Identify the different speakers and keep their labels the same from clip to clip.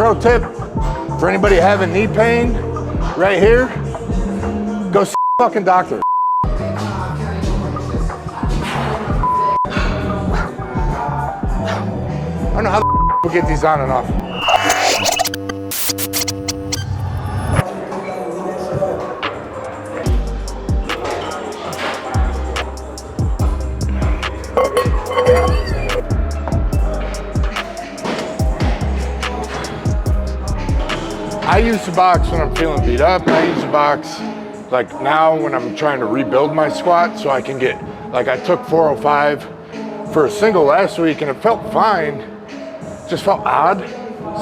Speaker 1: pro tip for anybody having knee pain right here, go see a fucking doctor. I don't know how the we get these on and off. I use the box when I'm feeling beat up. I use the box like now when I'm trying to rebuild my squat so I can get, like I took 405 for a single last week and it felt fine, just felt odd.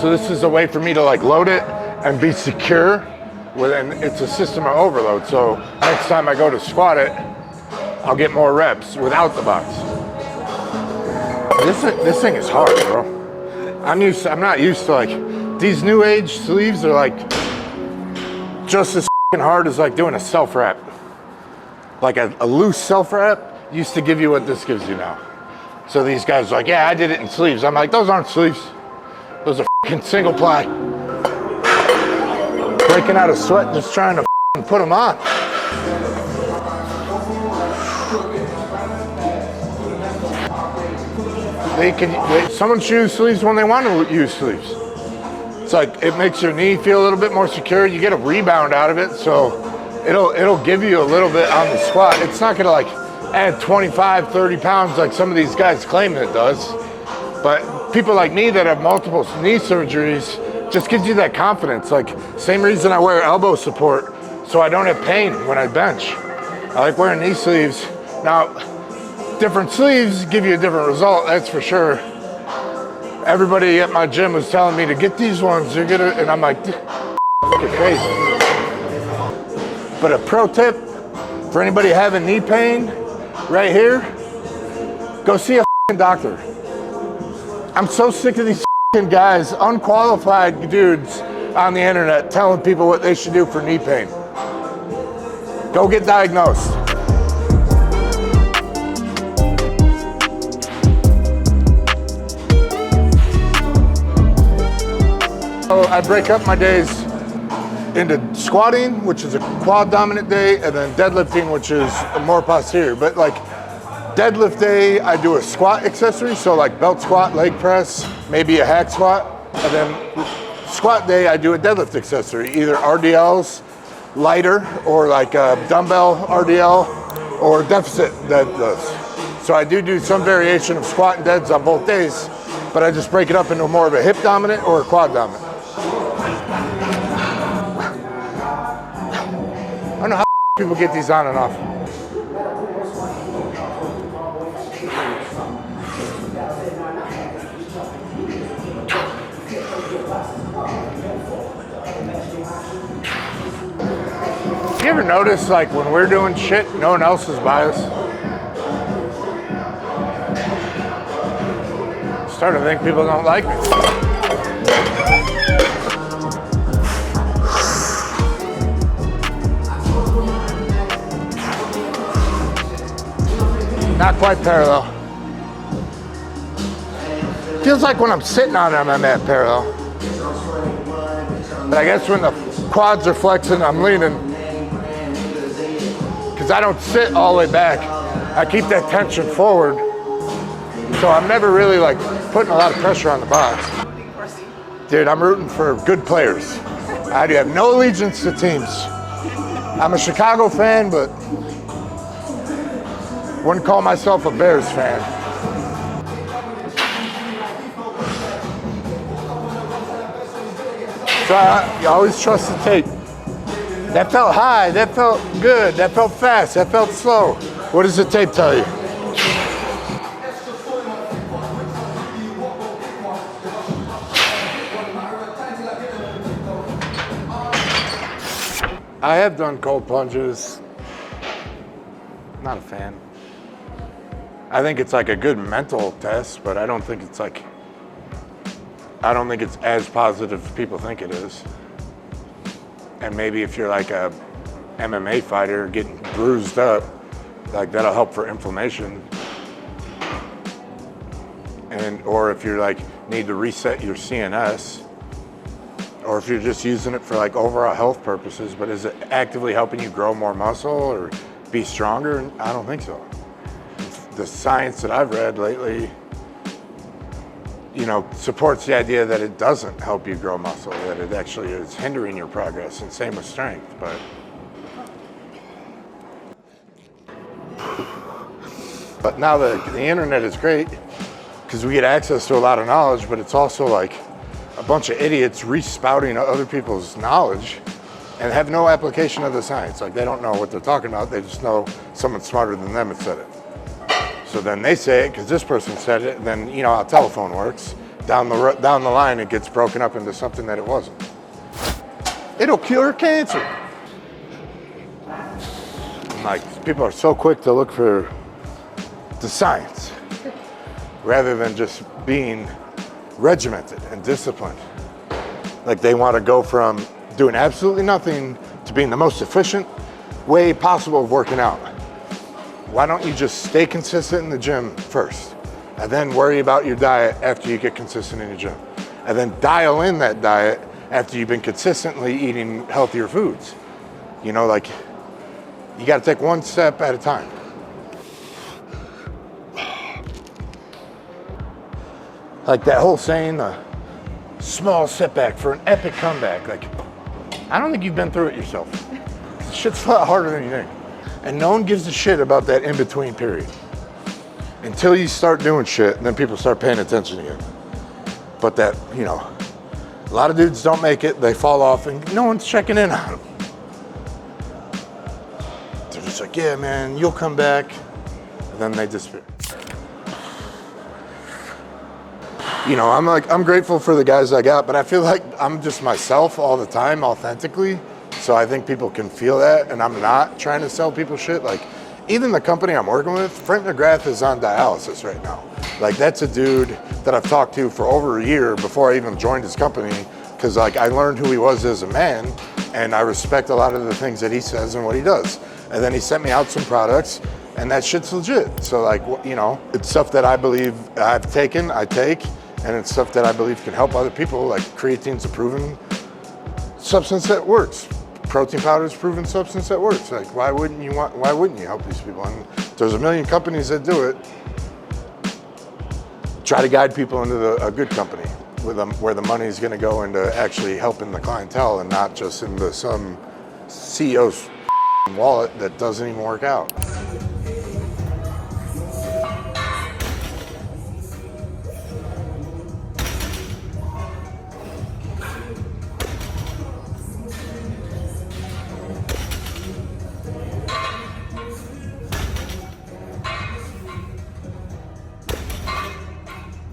Speaker 1: So this is a way for me to like load it and be secure with, and it's a system of overload. So next time I go to squat it, I'll get more reps without the box. This thing is hard, bro. I'm not used to like, these new age sleeves are like just as hard as like doing a self wrap. Like a loose self wrap used to give you what this gives you now. So these guys are like, yeah, I did it in sleeves. I'm like, those aren't sleeves. Those are single ply. Breaking out of sweat just trying to put them on. Someone should use sleeves when they want to use sleeves. It's like, it makes your knee feel a little bit more secure. You get a rebound out of it, so it'll give you a little bit on the squat. It's not gonna like add 25, 30 pounds like some of these guys claim it does. But people like me that have multiple knee surgeries, just gives you that confidence. Like, same reason I wear elbow support, so I don't have pain when I bench. I like wearing knee sleeves. Now, different sleeves give you a different result, that's for sure. Everybody at my gym was telling me to get these ones, you're gonna, and I'm like, you're crazy. But a pro tip for anybody having knee pain right here, go see a doctor. I'm so sick of these guys, unqualified dudes on the internet telling people what they should do for knee pain. Go get diagnosed. So I break up my days into squatting, which is a quad dominant day, and then deadlifting, which is a more posterior. But like deadlift day, I do a squat accessory, so like belt squat, leg press, maybe a hack squat. And then squat day, I do a deadlift accessory, either RDLs, lighter, or like a dumbbell RDL, or deficit deadlifts. So I do some variation of squat and deads on both days, but I just break it up into more of a hip dominant or a quad dominant. I don't know how people get these on and off. You ever notice like when we're doing shit, no one else is by us? Starting to think people don't like me. Not quite parallel. Feels like when I'm sitting on them, I'm at parallel. But I guess when the quads are flexing, I'm leaning. Because I don't sit all the way back. I keep that tension forward. So I'm never really like putting a lot of pressure on the box. Dude, I'm rooting for good players. I do have no allegiance to teams. I'm a Chicago fan, but wouldn't call myself a Bears fan. So I always trust the tape. That felt high, that felt good, that felt fast, that felt slow. What does the tape tell you? I have done cold plunges. Not a fan. I think it's like a good mental test, but I don't think it's as positive as people think it is. And maybe if you're like a MMA fighter getting bruised up, like that'll help for inflammation. And or if you're like need to reset your CNS, or if you're just using it for like overall health purposes, but is it actively helping you grow more muscle or be stronger? I don't think so. The science that I've read lately, you know, supports the idea that it doesn't help you grow muscle, that it actually is hindering your progress, and same with strength. But now the internet is great because we get access to a lot of knowledge, but it's also like a bunch of idiots respouting other people's knowledge and have no application of the science. Like, they don't know what they're talking about. They just know someone smarter than them has said it. So then they say it because this person said it, and then you know how telephone works. Down the line, it gets broken up into something that it wasn't. It'll cure cancer. Like, people are so quick to look for the science rather than just being regimented and disciplined. Like, they want to go from doing absolutely nothing to being the most efficient way possible of working out. Why don't you just stay consistent in the gym first and then worry about your diet after you get consistent in your gym, and then dial in that diet after you've been consistently eating healthier foods? You know, like, you got to take one step at a time. Like that whole saying, a small setback for an epic comeback. Like, I don't think you've been through it yourself. This shit's a lot harder than you think. And no one gives a shit about that in-between period. Until you start doing shit, and then people start paying attention again. But that, you know, a lot of dudes don't make it, they fall off, and no one's checking in on them. They're just like, yeah, man, you'll come back. And then they disappear. You know, I'm grateful for the guys I got, but I feel like I'm just myself all the time, authentically. So I think people can feel that, and I'm not trying to sell people shit. Like, even the company I'm working with, Frank McGrath is on dialysis right now. Like, that's a dude that I've talked to for over a year before I even joined his company, because like, I learned who he was as a man, and I respect a lot of the things that he says and what he does. And then he sent me out some products, and that shit's legit. So like, you know, it's stuff that I believe I've taken, I take, and it's stuff that I believe can help other people. Like, creatine's a proven substance that works. Protein powder is a proven substance that works. Like, why wouldn't you help these people? And there's a million companies that do it. Try to guide people into a good company where the money is going to go into actually helping the clientele and not just into some CEO's wallet that doesn't even work out.